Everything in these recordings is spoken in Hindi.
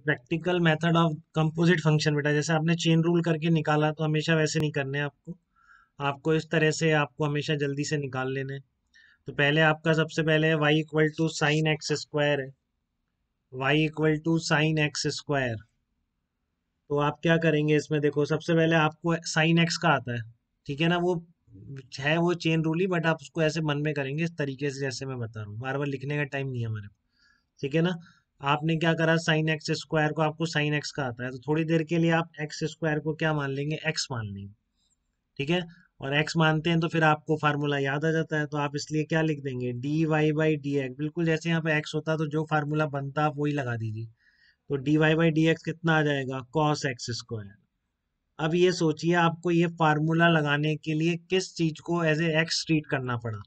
Practical method of composite function बेटा, जैसे आपने चेन रूल करके निकाला तो हमेशा वैसे नहीं करने हैं आपको। आपको इस तरह से आपको हमेशा जल्दी से निकाल लेने हैं। तो पहले आपका सबसे पहले Y equal to sine X square है। Y equal to sine X square. तो आप क्या करेंगे इसमें, देखो सबसे पहले आपको साइन एक्स का आता है, ठीक है ना, वो है वो चेन रूल ही, बट आप उसको ऐसे मन में करेंगे इस तरीके से जैसे मैं बता रहा हूँ, बार बार लिखने का टाइम नहीं है हमारे पास, ठीक है ना। आपने क्या करा, साइन एक्स स्क्वायर को आपको साइन एक्स का आता है, तो थोड़ी देर के लिए आप एक्स स्क्वायर को क्या मान लेंगे, एक्स मान लेंगे, ठीक है। और एक्स मानते हैं तो फिर आपको फार्मूला याद आ जाता है, तो आप इसलिए क्या लिख देंगे, d Y by D x, बिल्कुल जैसे यहाँ पे एक्स होता तो जो फार्मूला बनता आप वही लगा दीजिए। तो D Y by D x कितना आ जाएगा, कॉस एक्स स्क्वायर। अब ये सोचिए आपको ये फार्मूला लगाने के लिए किस चीज को एज ए एक्स ट्रीट करना पड़ा।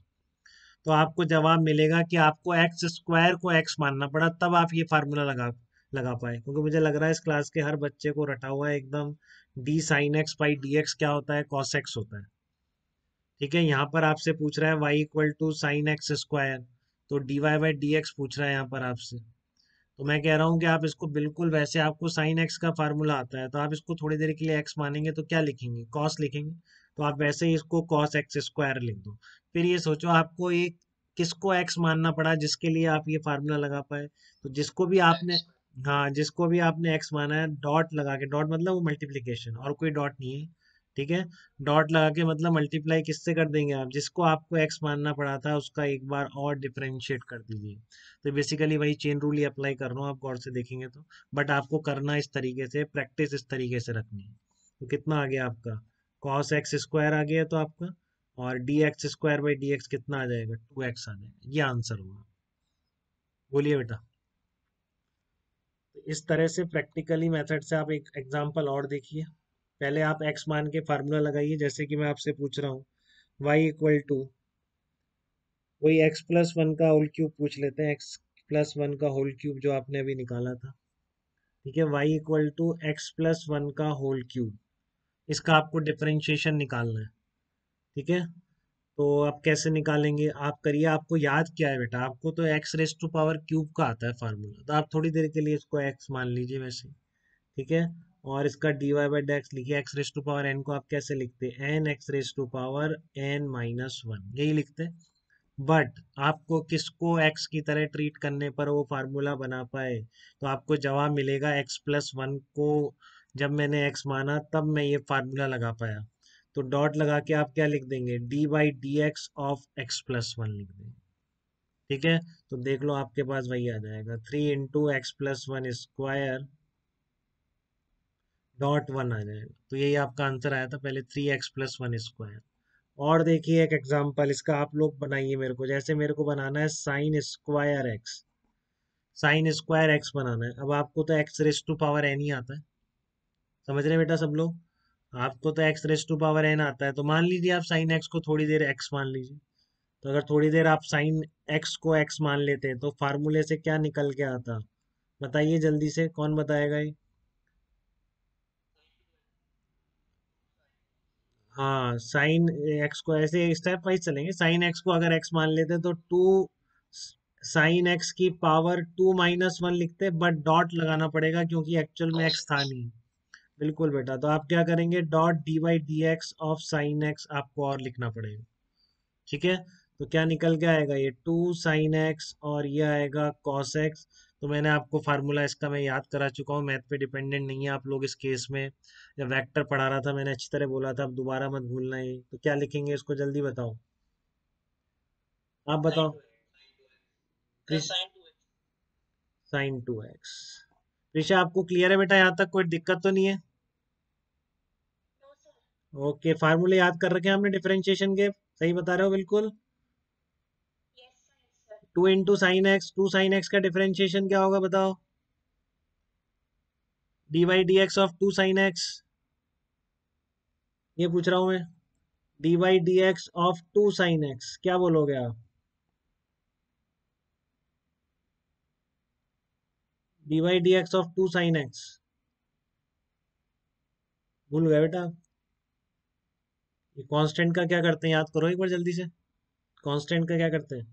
तो आपको जवाब मिलेगा कि आपको एक्स स्क्वायर को एक्स मानना पड़ा, तब आप ये फार्मूला लगा लगा पाए, क्योंकि मुझे लग रहा है इस क्लास के हर बच्चे को रटा हुआ है एकदम, D sine x by D x क्या होता है, कॉस एक्स होता है, ठीक है। यहाँ पर आपसे पूछ रहा है Y equal to sine X square, तो D Y by D X पूछ रहा है यहाँ पर आपसे। तो मैं कह रहा हूँ कि आप इसको बिल्कुल वैसे, आपको साइन एक्स का फार्मूला आता है तो आप इसको थोड़ी देर के लिए एक्स मानेंगे तो क्या लिखेंगे, कॉस लिखेंगे। तो आप वैसे ही इसको कॉस एक्स स्क्वायर लिख दो। फिर ये सोचो आपको एक किसको एक्स मानना पड़ा जिसके लिए आप ये फार्मूला लगा पाए। तो जिसको भी आपने, हाँ जिसको भी आपने एक्स माना है, डॉट लगा के, डॉट मतलब वो मल्टीप्लीकेशन, और कोई डॉट नहीं है, ठीक है। डॉट लगा के मतलब मल्टीप्लाई किससे कर देंगे आप, जिसको आपको एक्स मानना पड़ा था उसका एक बार और डिफरेंशिएट कर दीजिए। तो बेसिकली वही चेन रूल ही अप्लाई कर रहा हूँ, आप गौर से देखेंगे तो। बट आपको करना इस तरीके से, प्रैक्टिस इस तरीके से रखनी है। तो कितना आ गया आपका, कॉस एक्स स्क्वायर आ गया तो आपका, और D x square by D x कितना आ जाएगा, टू एक्स आ जाएगा, ये आंसर होगा। बोलिए बेटा। तो इस तरह से प्रैक्टिकली मेथड से आप एक एग्जांपल और देखिए। पहले आप एक्स मान के फार्मूला लगाइए, जैसे कि मैं आपसे पूछ रहा हूँ, वाई इक्वल टू, वही एक्स प्लस वन का होल क्यूब पूछ लेते हैं, एक्स प्लस वन का होल क्यूब जो आपने अभी निकाला था, ठीक है। y equal to x plus one का होल क्यूब, इसका आपको डिफरेंशिएशन निकालना है, ठीक है। तो आप कैसे निकालेंगे, आप करिए, आपको याद क्या है बेटा, आपको तो x raise to power cube का आता है फार्मूला, तो आप थोड़ी देर के लिए इसको एक्स मान लीजिए वैसे, ठीक है। और इसका D Y by D X लिखिए, X raise to power N को आप कैसे लिखते हैं, N X raise to power N minus one, यही लिखते हैं। बट आपको किसको एक्स की तरह ट्रीट करने पर वो फार्मूला बना पाए, तो आपको जवाब मिलेगा एक्स प्लस वन को जब मैंने एक्स माना तब मैं ये फार्मूला लगा पाया। तो डॉट लगा के आप क्या लिख देंगे, D by D x of x plus one लिख देंगे, ठीक है। तो देख लो आपके पास वही आ जाएगा, three into X plus one square dot one आ जाएगा। तो यही आपका आंसर आया था पहले, three X plus one square. और देखिए एक एग्जांपल इसका आप लोग बनाइए मेरे को, जैसे मेरे को बनाना है sine square X, sine square X बनाना है। अब आपको तो x raise to power N ही आता है, समझ रहे हैं बेटा सब लोग, आपको तो x raise to power n आता है, तो मान लीजिए आप साइन एक्स को थोड़ी देर एक्स मान लीजिए। तो अगर थोड़ी देर आप साइन एक्स को एक्स मान लेते हैं तो फार्मूले से क्या निकल के आता, बताइए जल्दी से, कौन बताएगा ये। हाँ साइन एक्स को ऐसे स्टेप वाइज चलेंगे, साइन एक्स को अगर एक्स मान लेते तो टू साइन एक्स की पावर टू माइनस वन लिखते, बट डॉट लगाना पड़ेगा क्योंकि एक्चुअल में एक्स था नहीं। बिल्कुल बेटा, तो आप क्या करेंगे, dot D by D x of sine x आपको और लिखना पड़ेगा, ठीक है। तो क्या निकल के आएगा, ये टू साइन एक्स और ये आएगा कॉस एक्स। तो मैंने आपको फार्मूला इसका मैं याद करा चुका हूँ, मैथ पे डिपेंडेंट नहीं है आप लोग इस केस में। जब वेक्टर पढ़ा रहा था मैंने अच्छी तरह बोला था, अब दोबारा मत भूलना है। तो क्या लिखेंगे इसको, जल्दी बताओ, आप बताओ। Sign to x. ऋषा आपको क्लियर है बेटा, यहाँ तक कोई दिक्कत तो नहीं है। ओके, फार्मूले याद कर रखे हैं आपने डिफरेंशिएशन के, सही बता रहे हो बिल्कुल। Two into sine x, two sine x का डिफरेंशिएशन क्या होगा बताओ, d y d x of two sine x, ये पूछ रहा हूं मैं, d y d x of two sine x, क्या बोलोगे आप, d y d x of two sine x, भूल गए बेटा। ये कांस्टेंट का क्या करते हैं, याद करो एक बार जल्दी से, कांस्टेंट का क्या करते हैं,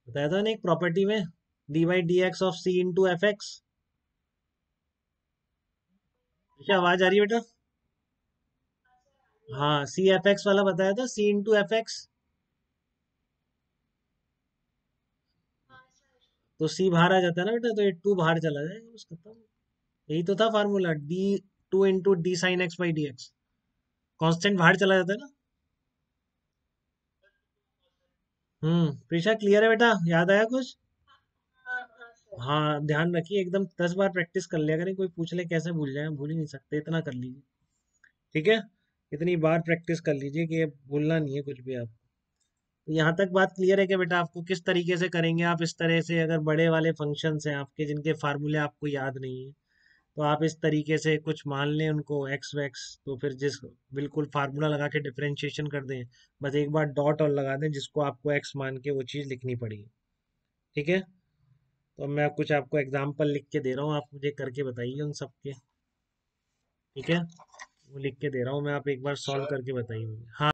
बताया था ना एक प्रॉपर्टी में, d y d x of c into f x, क्या आवाज आ रही है बेटा? हाँ, सी एफ एक्स वाला बताया था, सी इंटू एफ एक्स। तो सी बाहर आ जाता है ना बेटा, तो ये टू बाहर चला जाएगा, बस खत्म। यही तो था formula, D two into D sine x by D x. Constant बाहर चला जाता है ना। प्रीशा क्लियर है बेटा, याद आया कुछ? हाँ, ध्यान रखिए, एकदम 10 बार प्रैक्टिस कर लिया करें, कोई पूछ ले कैसे भूल जाए, भूल ही नहीं सकते, इतना कर लीजिए। ठीक है, इतनी बार प्रैक्टिस कर लीजिए कि ये भूलना नहीं है कुछ भी आप। तो यहाँ तक बात क्लियर है कि बेटा आपको किस तरीके से करेंगे आप इस तरह से, अगर बड़े वाले फंक्शंस हैं आपके जिनके फार्मूले आपको याद नहीं है, तो आप इस तरीके से कुछ मान लें उनको एक्स वैक्स, तो फिर जिस बिल्कुल फार्मूला लगा के डिफरेंशिएशन कर दें, बस एक बार डॉट और लगा दें जिसको आपको एक्स मान के वो चीज़ लिखनी पड़ेगी। ठीक है, तो मैं कुछ आपको एग्जाम्पल लिख के दे रहा हूँ, आप मुझे करके बताइए उन सब के। ठीक है, वो लिख के दे रहा हूँ मैं, आप एक बार सॉल्व करके बताइए मुझे। हाँ।